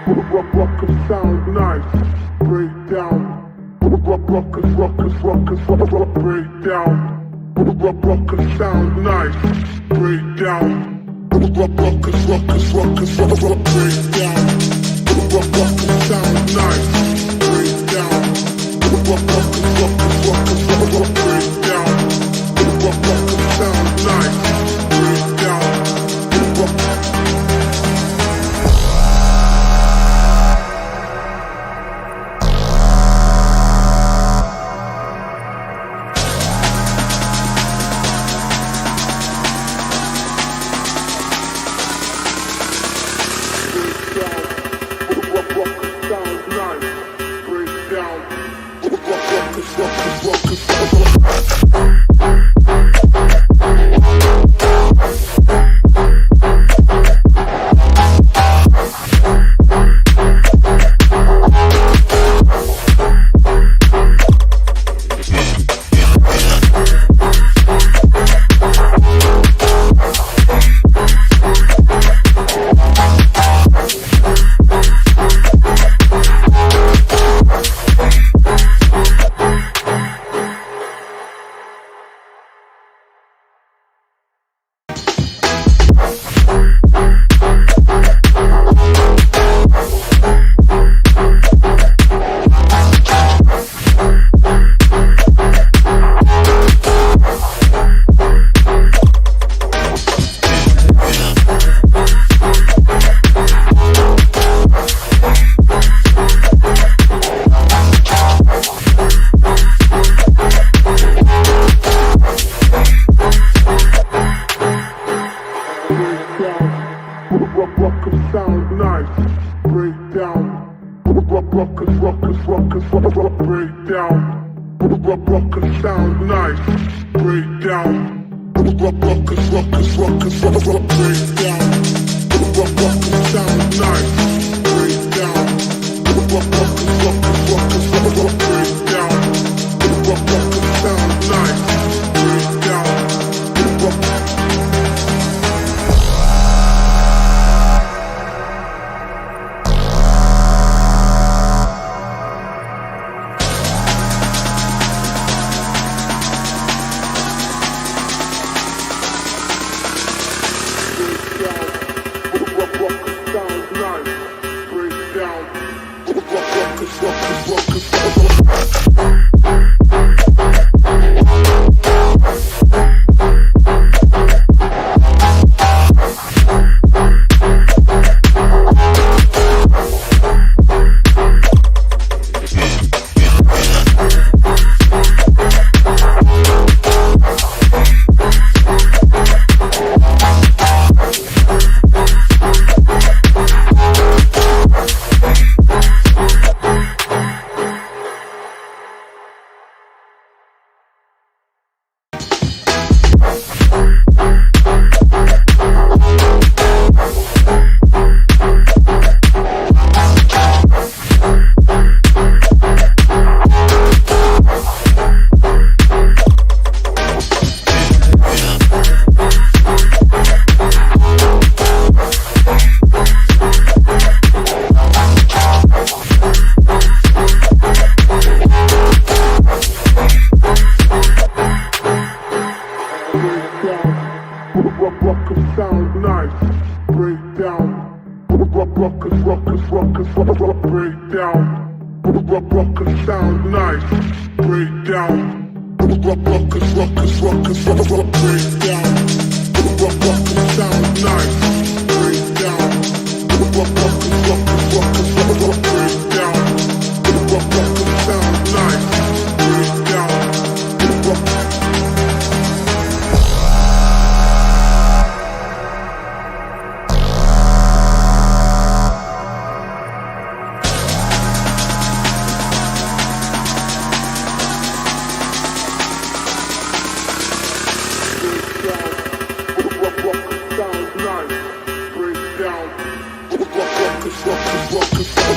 Rockers sound nice. Break down. Rockers break down. Rockers sound nice. Break down. Rockers break down. Rockers sound nice. Break down. Rockers break down. Rockers sound nice. Break down. Rockers sound nice. Break down. Rockers break down. Rockers sound nice. Break down. Rockers break down. Rockers sound nice. Break down. Rockers break down. Rockers sound nice. Break down. Rockers sound nice. Break down. Rockers break down. Rockers sound nice. Break down. Rockers break down. Rockers sound nice. Break down. Rockers break down. Rockers sound nice. Break down. Rockers